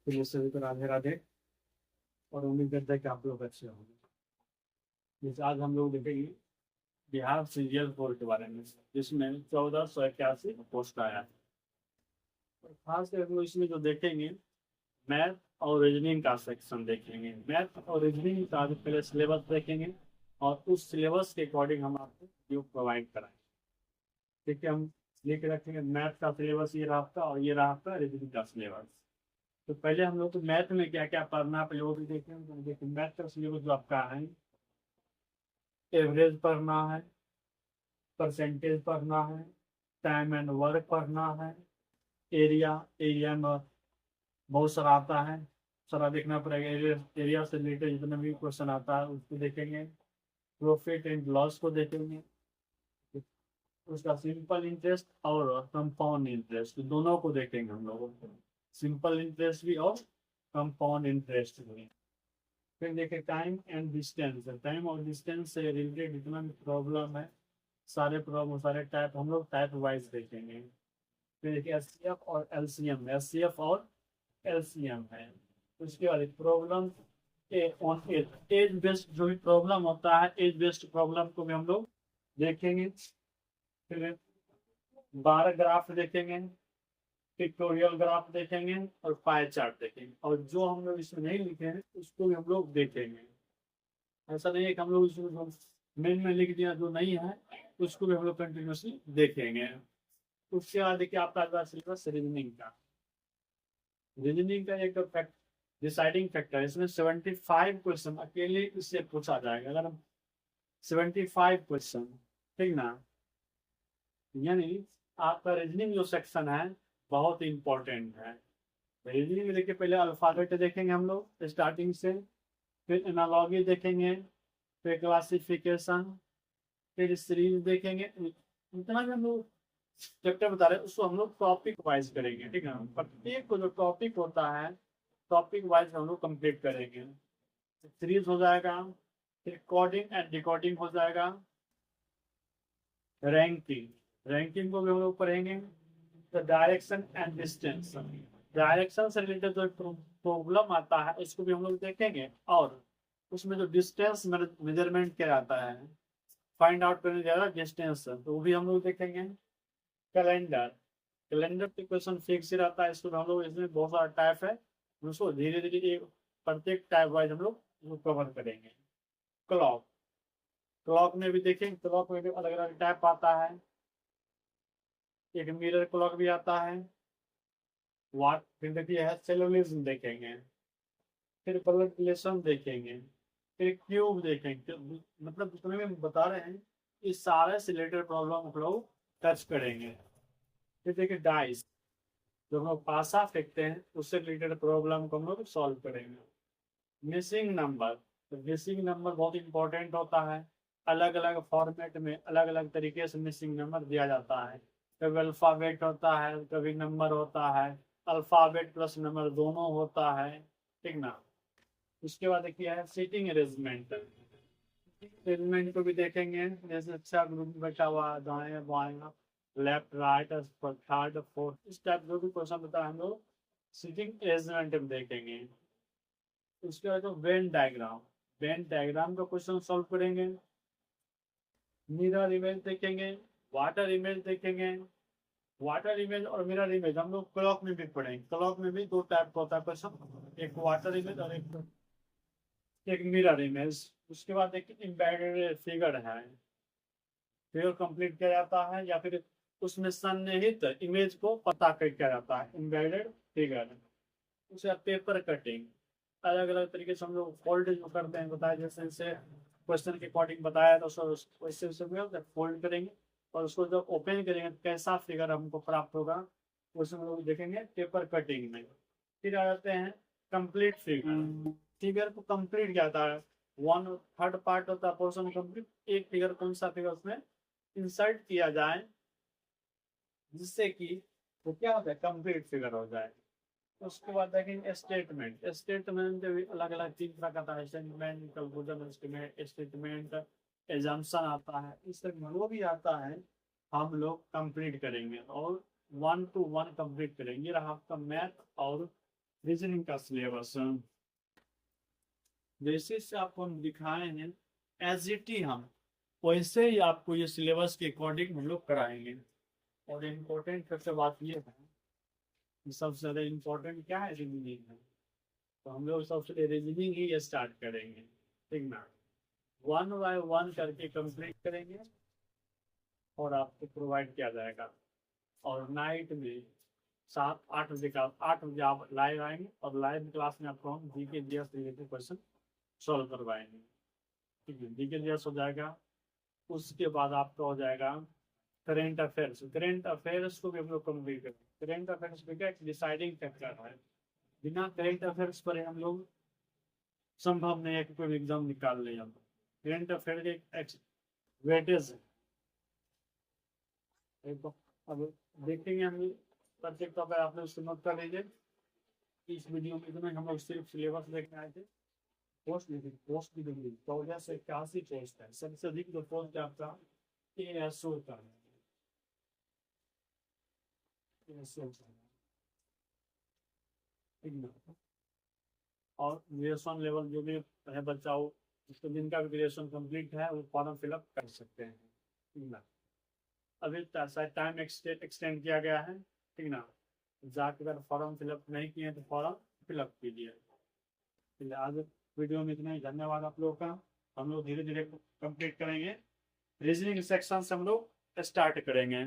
तो ये सभी को राधे राधे। और उम्मीद करते हैं कि आप लोग अच्छे होंगे। जैसे आज हम लोग देखेंगे बिहार सीरियल बोर्ड के बारे में, जिसमें 1481 पोस्ट आया है। और खास कर हम लोग इसमें जो देखेंगे, मैथ और रीजनिंग का सेक्शन देखेंगे। मैथ और रीजनिंग का जो पहले सिलेबस देखेंगे, और उस सिलेबस के अकॉर्डिंग हम आपको वीडियो प्रोवाइड कराएंगे। ठीक है, हम लेके रखेंगे मैथ का सिलेबस ये रहा आपका, और ये रहा आपका रीजनिंग का सिलेबस। तो पहले हम लोग को मैथ में क्या क्या पढ़ना है पहले वो भी देखेंगे। तो देखिए, मैथ का सिलेबस जो आपका है, एवरेज पढ़ना है, परसेंटेज पढ़ना है, टाइम एंड वर्क पढ़ना है, एरिया एरिया में बहुत सारा आता है, सारा देखना पड़ेगा। एरिया से रिलेटेड जितना भी क्वेश्चन आता है उसको देखेंगे। प्रॉफिट एंड लॉस को देखेंगे, उसका सिंपल इंटरेस्ट और कंपाउंड इंटरेस्ट दोनों को देखेंगे हम लोग। सिंपल इंटरेस्ट भी और कंपाउंड इंटरेस्ट भी। फिर देखें टाइम एंड डिस्टेंस। टाइम और डिस्टेंस से रिलेटेड जितना भी प्रॉब्लम है, सारे प्रॉब्लम सारे टाइप हम लोग टाइप वाइज देखेंगे। फिर देखिए एचसीएफ और एलसीएम, एचसीएफ और एलसीएम है। उसके बाद problem on age, age based जो भी प्रॉब्लम होता है, एज बेस्ड प्रॉब्लम को भी हम लोग देखेंगे। फिर बार ग्राफ देखेंगे, पिक्टोरियल ग्राफ देखेंगे, और पाई चार्ट देखेंगे। और जो हम लोग इसमें नहीं लिखे हैं उसको भी हम लोग देखेंगे। ऐसा नहीं है कि हम लोग इसको मेन में लिख दिया, जो नहीं है उसको भी हम लोग कंटिन्यूसली देखेंगे। उसके बाद देखिए आपका अगला सिलेबस रीजनिंग का। रीजनिंग का एक फैक्ट, डिसाइडिंग फैक्टर, इसमें 75 क्वेश्चन अकेले इससे पूछा जाएगा। अगर हम 75 क्वेश्चन, ठीक ना, यानी आपका रीजनिंग जो सेक्शन है बहुत इंपॉर्टेंट है। रीजनिंग में देखिए पहले अल्फाबेट देखेंगे हम लोग स्टार्टिंग से, फिर एनालॉजी देखेंगे, फिर क्लासिफिकेशन, फिर सीरीज देखेंगे। इतना भी हम लोग चैप्टर बता रहे हैं उसको हम लोग टॉपिक वाइज करेंगे। ठीक है, प्रत्येक को जो टॉपिक होता है टॉपिक वाइज हम लोग कंप्लीट करेंगे। सीरीज हो जाएगा, फिर कोडिंग एंड डिकोडिंग हो जाएगा, रैंकिंग, रैंकिंग को भी हम लोग पढ़ेंगे। तो डायरेक्शन एंड डिस्टेंस, डायरेक्शन से रिलेटेड जो प्रॉब्लम आता है उसको भी हम लोग देखेंगे। और उसमें जो डिस्टेंस मेजरमेंट क्या आता है, फाइंड आउट करने जा रहा है डिस्टेंस, तो वो भी हम लोग देखेंगे। कैलेंडर, कैलेंडर पे क्वेश्चन फिक्स ही रहता है, इसको हम लोग, इसमें बहुत सारा टाइप है, उसको धीरे धीरे प्रत्येक टाइप वाइज हम लोग कवर करेंगे। क्लॉक, क्लॉक में भी देखेंगे, क्लॉक में भी अलग अलग टाइप आता है। एक मिरर क्लॉक भी आता है। वाट, फिर देखिए है सेलोलिज्म देखेंगे, फिर ब्लड रिलेशन देखेंगे, फिर क्यूब देखेंगे। मतलब जितने भी हम बता रहे हैं इस सारे से रिलेटेड प्रॉब्लम हम लोग टच करेंगे। फिर देखिए डाइस, जो हम लोग पासा फेंकते हैं उससे रिलेटेड प्रॉब्लम को हम लोग सॉल्व करेंगे। मिसिंग नंबर, तो मिसिंग नंबर बहुत इंपॉर्टेंट होता है। अलग अलग फॉर्मेट में अलग अलग तरीके से मिसिंग नंबर दिया जाता है। कभी अल्फाबेट होता है, कभी नंबर होता है, अल्फाबेट प्लस नंबर दोनों होता है। ठीक ना। उसके बाद देखिए है सीटिंग अरेंजमेंट, अरेंजमेंट को भी देखेंगे। जैसे अच्छा ग्रुप में बैठा हुआ है, दाएं बाएं, लेफ्ट राइट, थर्ड फोर्थ, इस टाइप जो भी क्वेश्चन होता है हम लोग सीटिंग अरेंजमेंट में देखेंगे। उसके बाद तो वेन डायग्राम, वेन डायग्राम का क्वेश्चन सॉल्व करेंगे। मिरर इमेज देखेंगे, वाटर इमेज देखेंगे। वाटर इमेज और मिरर इमेज हम लोग क्लॉक में भी पढ़ेंगे। क्लॉक में भी दो टाइप का होता है क्वेश्चन, एक वाटर इमेज और एक मिरर इमेज। उसके बाद एक एम्बेडेड फिगर है, फिगर कंप्लीट किया जाता है, या फिर उसमें सन्निहित इमेज को पता कर किया जाता है, एम्बेडेड फिगर। उसे पेपर कटिंग, अलग अलग तरीके से हम लोग फोल्ड जो करते हैं, बताया जैसे जैसे क्वेश्चन के अकॉर्डिंग बताया तो सर वैसे वैसे फोल्ड करेंगे, और उसको जब ओपन करेंगे तो कैसा फिगर हमको प्राप्त होगा उसमें हम लोग देखेंगे पेपर कटिंग में। फिर आ जाते हैं कंप्लीट फिगर, फिगर को कंप्लीट क्या होता है, वन थर्ड पार्ट होता है पोर्शन कंप्लीट, एक फिगर कौन सा फिगर उसमें इंसर्ट किया जाए जिससे कि वो क्या होता है कंप्लीट फिगर हो जाए। उसके बाद देखेंगे स्टेटमेंट, स्टेटमेंट भी अलग अलग तीन तरह का है, statement, conclusion statement, statement assumption आता है, इस तरह वो भी आता है। हम लोग कंप्लीट करेंगे और 1 to 1 कंप्लीट करेंगे। रहा आपका मैथ और रीजनिंग का सिलेबस जैसे से आपको हम दिखाए हैं, एज इट ही हम वैसे ही आपको ये सिलेबस के अकॉर्डिंग हम लोग कराएंगे। और इम्पोर्टेंट सबसे बात ये है कि सबसे ज़्यादा इम्पोर्टेंट क्या है, रीजनिंग है। तो हम लोग सबसे रीजनिंग ही स्टार्ट करेंगे, ठीक ना। वन बाय वन करके कंप्लीट करेंगे और आपको प्रोवाइड किया जाएगा। और नाइट में 7-8 बजे का 8 बजे आप लाइव आएंगे और लाइव क्लास में आपको हम GK GS related question solve करवाएंगे, ठीक है। जीके जीएस हो जाएगा, उसके बाद आपका हो जाएगा करेंट अफेयर्स। करेंट अफेयर्स को भी हम लोग कंप्लीट करेंगे। करेंट अफेयर्स में क्या डिसाइडिंग फैक्टर है, बिना करेंट अफेयर्स पर हम लोग संभव नहीं है कि कोई एग्जाम निकाल ले। हम करेंट अफेयर के वेटेज है, अब देखेंगे हम प्रत्येक टॉपिक आपने उसको नोट कर लीजिए। इस वीडियो में इतना हम लोग सिर्फ सिलेबस देखने आए थे। पोस्ट की डिग्री 1481 पोस्ट है, सबसे अधिक जो पोस्ट है आपका एएसओ का है। एएसओ का है, ठीक ना। और ग्रेजुएशन लेवल जो भी है बच्चा हो, जिसको जिनका भी ग्रेजुएशन कंप्लीट है वो फॉर्म फिलअप कर सकते हैं, ठीक ना। अभी शायद टाइम एक्सटेंड किया गया है, ठीक ना। जाकर अगर फॉर्म फिलअप नहीं किए तो फॉर्म फिलअप कीजिए। आज वीडियो में इतना ही, धन्यवाद आप लोगों का। हम लोग धीरे धीरे कंप्लीट करेंगे, रीजनिंग सेक्शन से हम लोग स्टार्ट करेंगे।